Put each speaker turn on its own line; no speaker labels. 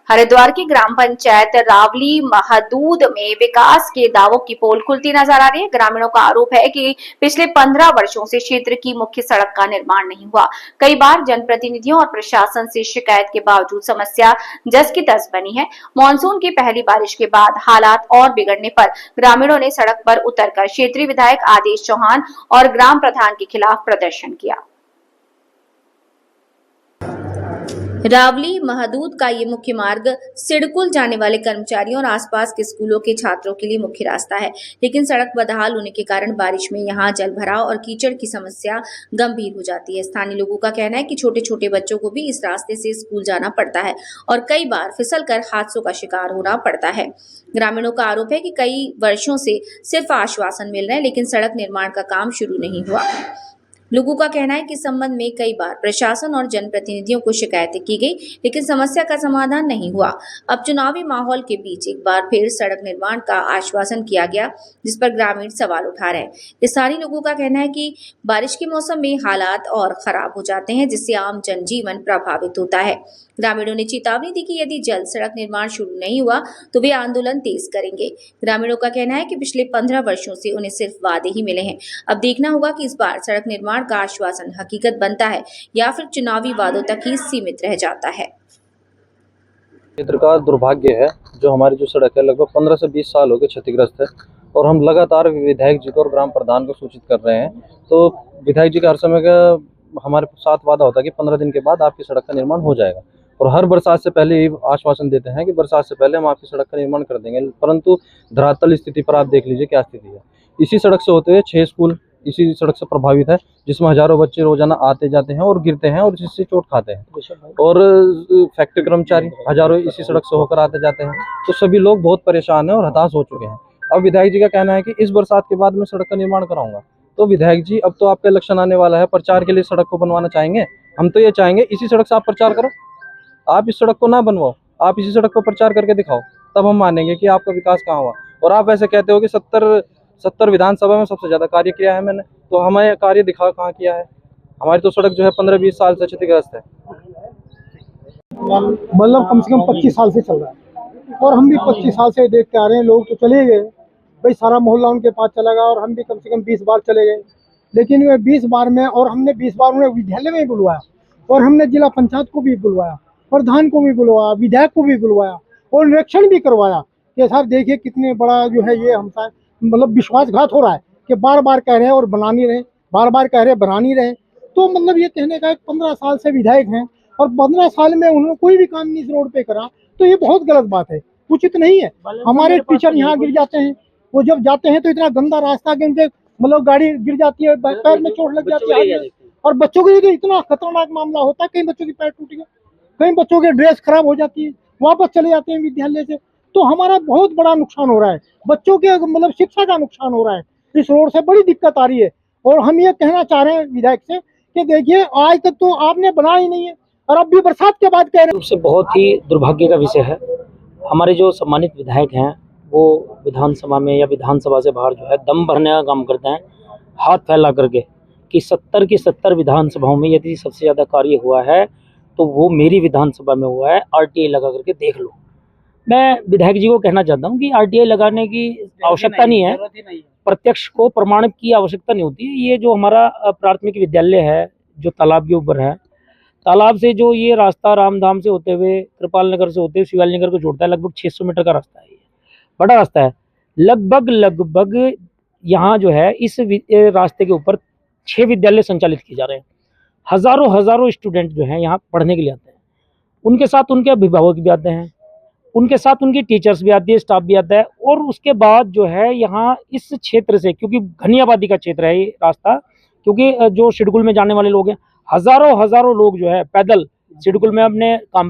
हरिद्वार की ग्राम पंचायत रावली महदूद में विकास के दावों की पोल खुलती नजर आ रही है। ग्रामीणों का आरोप है कि पिछले 15 वर्षों से क्षेत्र की मुख्य सड़क का निर्माण नहीं हुआ। कई बार जनप्रतिनिधियों और प्रशासन से शिकायत के बावजूद समस्या जस की तस बनी है। मानसून की पहली बारिश के बाद हालात और बिगड़ने पर ग्रामीणों ने सड़क पर उतरकर क्षेत्रीय विधायक आदेश चौहान और ग्राम प्रधान के खिलाफ प्रदर्शन किया। रावली महदूद का ये मुख्य मार्ग सिडकुल जाने वाले कर्मचारियों और आसपास के स्कूलों के छात्रों के लिए मुख्य रास्ता है, लेकिन सड़क बदहाल होने के कारण बारिश में यहां जल भराव और कीचड़ की समस्या गंभीर हो जाती है। स्थानीय लोगों का कहना है कि छोटे छोटे बच्चों को भी इस रास्ते से स्कूल जाना पड़ता है और कई बार फिसलकर हादसों का शिकार होना पड़ता है। ग्रामीणों का आरोप है कि कई वर्षों से सिर्फ आश्वासन मिल रहे हैं, लेकिन सड़क निर्माण का काम शुरू नहीं हुआ। लोगों का कहना है कि इस संबंध में कई बार प्रशासन और जनप्रतिनिधियों को शिकायतें की गई, लेकिन समस्या का समाधान नहीं हुआ। अब चुनावी माहौल के बीच एक बार फिर सड़क निर्माण का आश्वासन किया गया, जिस पर ग्रामीण सवाल उठा रहे हैं। स्थानीय लोगों का कहना है कि बारिश के मौसम में हालात और खराब हो जाते हैं, जिससे आम जनजीवन प्रभावित होता है। ग्रामीणों ने चेतावनी दी कि यदि जल्द सड़क निर्माण शुरू नहीं हुआ तो वे आंदोलन तेज करेंगे। ग्रामीणों का कहना है कि पिछले 15 वर्षों से उन्हें सिर्फ वादे ही मिले हैं। अब देखना होगा कि इस बार सड़क निर्माण का आश्वासन हकीकत बनता है या फिर चुनावी वादों तक ही सीमित रह जाता है।
क्षेत्र का दुर्भाग्य है जो हमारी जो सड़क है लगभग 15 से 20 साल हो गए क्षतिग्रस्त है और हम लगातार विधायक जी को और ग्राम प्रधान को सूचित कर रहे हैं। तो विधायक जी का हर समय का हमारे साथ वादा होता है कि 15 दिन के बाद आपकी सड़क का निर्माण हो जाएगा और हर बरसात से पहले ये आश्वासन देते हैं कि बरसात से पहले हम आपकी सड़क का निर्माण कर देंगे, परंतु धरातल स्थिति पर आप देख लीजिए क्या स्थिति है। इसी सड़क से होते हुए 6 स्कूल इसी सड़क से प्रभावित है, जिसमें हजारों बच्चे रोजाना आते जाते हैं और गिरते हैं और इससे चोट खाते हैं और फैक्ट्री कर्मचारी हजारों इसी सड़क से होकर आते जाते हैं। तो सभी लोग बहुत परेशान हैं और हताश हो चुके हैं। अब विधायक जी का कहना है कि इस बरसात के बाद मैं सड़क का निर्माण कराऊंगा। तो विधायक जी, अब तो आपका इलेक्शन आने वाला है, प्रचार के लिए सड़क को बनवाना चाहेंगे? हम तो ये चाहेंगे इसी सड़क से आप प्रचार करो, आप इस सड़क को ना बनवाओ, आप इसी सड़क को प्रचार करके दिखाओ, तब हम मानेंगे कि आपका विकास कहाँ हुआ। और आप ऐसे कहते हो कि 70 विधानसभा में सबसे ज्यादा कार्य किया है मैंने, तो हमें कार्य दिखा कहाँ किया है। हमारी तो सड़क जो है 15-20 साल से क्षतिग्रस्त है।
मतलब कम से कम 25 साल से चल रहा है और हम भी 25 साल से देख के आ रहे हैं। लोग तो चले गए भाई, सारा मोहल्ला उनके पास चला गया और हम भी कम से कम 20 बार चले गए, लेकिन वे 20 बार में और हमने 20 बार उन्हें विद्यालय में बुलवाया और हमने जिला पंचायत को भी बुलवाया, प्रधान को भी बुलवाया, विधायक को भी बुलवाया और निरीक्षण भी करवाया कि सर देखिए कितने बड़ा जो है ये हमसे मतलब विश्वासघात हो रहा है कि बार बार कह रहे हैं और बना नहीं रहे, बार बार कह रहे हैं बना नहीं रहे। तो मतलब ये कहने का 15 साल से विधायक हैं और 15 साल में उन्होंने कोई भी काम नहीं इस रोड पे करा, तो ये बहुत गलत बात है, उचित नहीं है। हमारे टीचर यहाँ गिर जाते हैं, वो जब जाते हैं तो इतना गंदा रास्ता कि उनके मतलब गाड़ी गिर जाती है, पैर में चोट लग जाती है और बच्चों के लिए तो इतना खतरनाक मामला होता है, कई बच्चों की पैर टूट गए, कई बच्चों की ड्रेस खराब हो जाती है, वापस चले जाते हैं विद्यालय से। तो हमारा बहुत बड़ा नुकसान हो रहा है, बच्चों के मतलब शिक्षा का नुकसान हो रहा है, इस रोड से बड़ी दिक्कत आ रही है। और हम ये कहना चाह रहे हैं विधायक से कि देखिए आज तक तो आपने बना ही नहीं है और अब भी बरसात के बाद कह रहे हैं।
से बहुत ही दुर्भाग्य का विषय है। हमारे जो सम्मानित विधायक हैं वो विधानसभा में या विधानसभा से बाहर जो है दम भरने का काम करते हैं, हाथ फैला करके कि 70 की 70 विधानसभाओं में यदि सबसे ज़्यादा कार्य हुआ है तो वो मेरी विधानसभा में हुआ है, आरटीआई लगा करके देख लो। मैं विधायक जी को कहना चाहता हूँ कि आरटीआई लगाने की आवश्यकता नहीं है, प्रत्यक्ष को प्रमाणित की आवश्यकता नहीं होती है। ये जो हमारा प्राथमिक विद्यालय है जो तालाब के ऊपर है, तालाब से जो ये रास्ता रामधाम से होते हुए कृपाल नगर से होते हुए शिवाली नगर को जोड़ता है, लगभग 600 मीटर का रास्ता है, ये बड़ा रास्ता है। लगभग यहाँ जो है इस रास्ते के ऊपर 6 विद्यालय संचालित किए जा रहे हैं। हजारों स्टूडेंट जो हैं यहाँ पढ़ने के लिए आते हैं, उनके साथ उनके अभिभावक भी आते हैं, उनके साथ उनकी टीचर्स भी आती है, स्टाफ भी आता है। और उसके बाद जो है यहाँ इस क्षेत्र से, क्योंकि घनी आबादी का क्षेत्र है ये रास्ता, क्योंकि जो सिडकुल में जाने वाले लोग हैं, हजारों लोग जो है पैदल सिडकुल में अपने काम